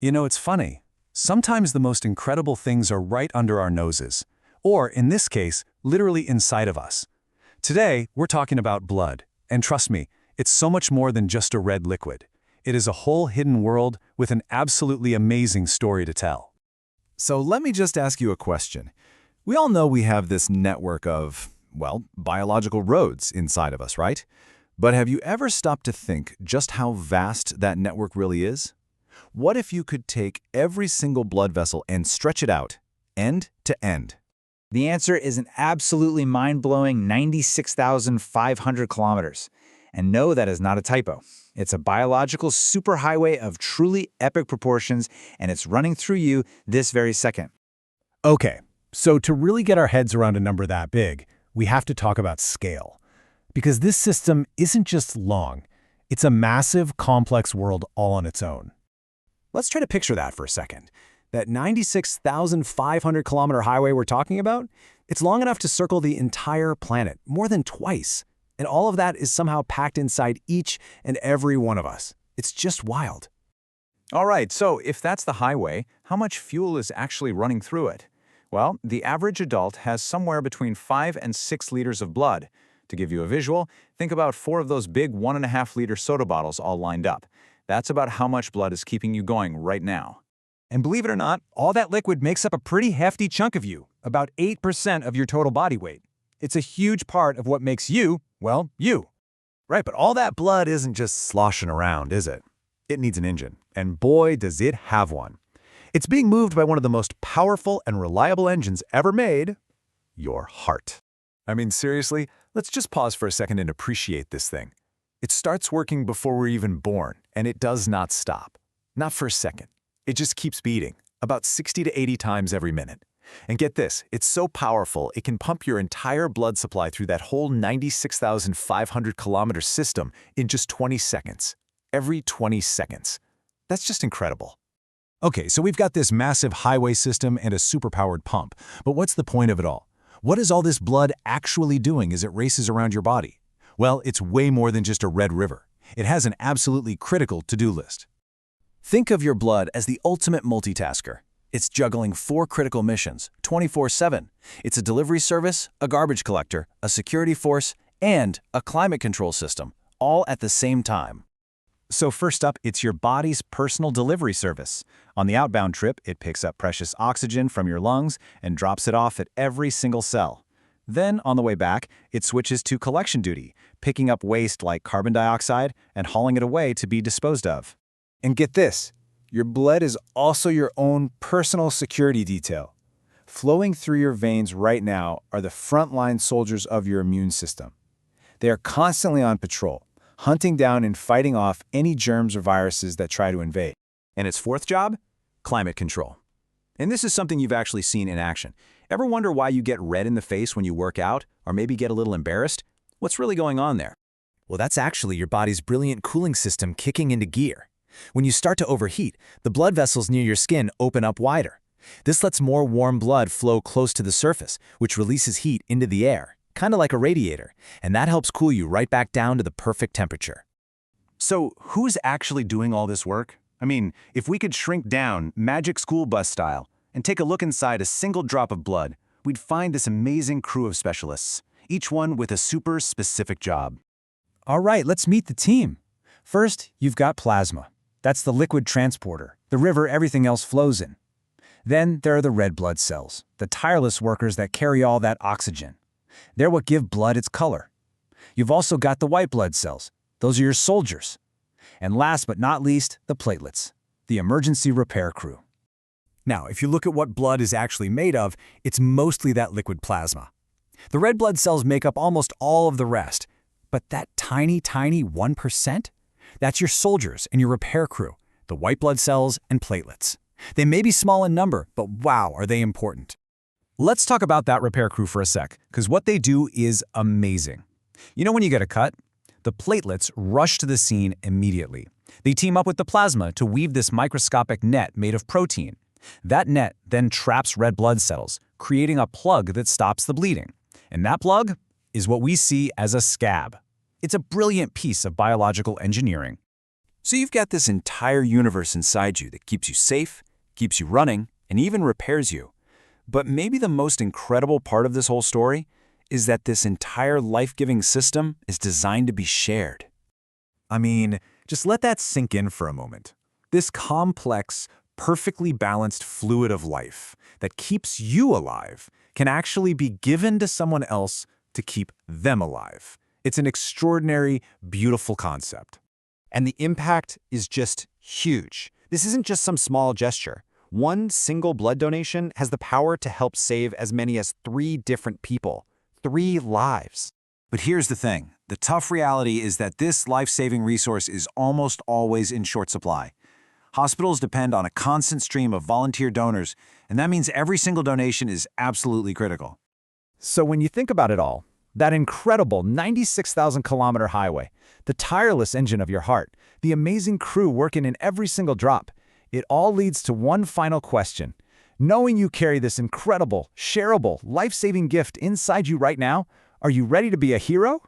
You know, it's funny. Sometimes the most incredible things are right under our noses, or in this case, literally inside of us. Today, we're talking about blood, and trust me, it's so much more than just a red liquid. It is a whole hidden world with an absolutely amazing story to tell. So let me just ask you a question. We all know we have this network of, well, biological roads inside of us, right? But have you ever stopped to think just how vast that network really is? What if you could take every single blood vessel and stretch it out, end to end? The answer is an absolutely mind-blowing 96,500 kilometers. And no, that is not a typo. It's a biological superhighway of truly epic proportions, and it's running through you this very second. Okay, so to really get our heads around a number that big, we have to talk about scale. Because this system isn't just long, it's a massive, complex world all on its own. Let's try to picture that for a second. That 96,500 kilometer highway we're talking about, it's long enough to circle the entire planet, more than twice. And all of that is somehow packed inside each and every one of us. It's just wild. All right, so if that's the highway, how much fuel is actually running through it? Well, the average adult has somewhere between 5 and 6 liters of blood. To give you a visual, think about 4 of those big 1.5-liter soda bottles all lined up. That's about how much blood is keeping you going right now. And believe it or not, all that liquid makes up a pretty hefty chunk of you, about 8% of your total body weight. It's a huge part of what makes you, well, you. Right, but all that blood isn't just sloshing around, is it? It needs an engine, and boy, does it have one. It's being moved by one of the most powerful and reliable engines ever made, your heart. I mean, seriously, let's just pause for a second and appreciate this thing. It starts working before we're even born, and it does not stop. Not for a second. It just keeps beating, about 60 to 80 times every minute. And get this, it's so powerful, it can pump your entire blood supply through that whole 96,500 kilometer system in just 20 seconds. Every 20 seconds. That's just incredible. Okay, so we've got this massive highway system and a superpowered pump. But what's the point of it all? What is all this blood actually doing as it races around your body? Well, it's way more than just a red river. It has an absolutely critical to-do list. Think of your blood as the ultimate multitasker. It's juggling 4 critical missions, 24/7. It's a delivery service, a garbage collector, a security force, and a climate control system, all at the same time. So first up, it's your body's personal delivery service. On the outbound trip, it picks up precious oxygen from your lungs and drops it off at every single cell. Then, on the way back, it switches to collection duty, picking up waste like carbon dioxide and hauling it away to be disposed of. And get this, your blood is also your own personal security detail. Flowing through your veins right now are the frontline soldiers of your immune system. They are constantly on patrol, hunting down and fighting off any germs or viruses that try to invade. And its fourth job? Climate control. And this is something you've actually seen in action. Ever wonder why you get red in the face when you work out, or maybe get a little embarrassed? What's really going on there? Well, that's actually your body's brilliant cooling system kicking into gear. When you start to overheat, the blood vessels near your skin open up wider. This lets more warm blood flow close to the surface, which releases heat into the air, kind of like a radiator, and that helps cool you right back down to the perfect temperature. So who's actually doing all this work? I mean, if we could shrink down, magic school bus style, and take a look inside a single drop of blood, we'd find this amazing crew of specialists, each one with a super specific job. All right, let's meet the team. First, you've got plasma. That's the liquid transporter, the river everything else flows in. Then there are the red blood cells, the tireless workers that carry all that oxygen. They're what give blood its color. You've also got the white blood cells. Those are your soldiers. And last but not least, the platelets, the emergency repair crew. Now, if you look at what blood is actually made of, it's mostly that liquid plasma. The red blood cells make up almost all of the rest. But that tiny 1%? That's your soldiers and your repair crew, the white blood cells and platelets. They may be small in number, but wow, are they important. Let's talk about that repair crew for a sec, because what they do is amazing. You know when you get a cut? The platelets rush to the scene immediately. They team up with the plasma to weave this microscopic net made of protein. That net then traps red blood cells, creating a plug that stops the bleeding. And that plug is what we see as a scab. It's a brilliant piece of biological engineering. So you've got this entire universe inside you that keeps you safe, keeps you running, and even repairs you. But maybe the most incredible part of this whole story is that this entire life-giving system is designed to be shared. I mean, just let that sink in for a moment. This complex, perfectly balanced fluid of life that keeps you alive can actually be given to someone else to keep them alive. It's an extraordinary, beautiful concept. And the impact is just huge. This isn't just some small gesture. One single blood donation has the power to help save as many as 3 different people, 3 lives. But here's the thing. The tough reality is that this life-saving resource is almost always in short supply. Hospitals depend on a constant stream of volunteer donors, and that means every single donation is absolutely critical. So when you think about it all, that incredible 96,000-kilometer highway, the tireless engine of your heart, the amazing crew working in every single drop, it all leads to one final question. Knowing you carry this incredible, shareable, life-saving gift inside you right now, are you ready to be a hero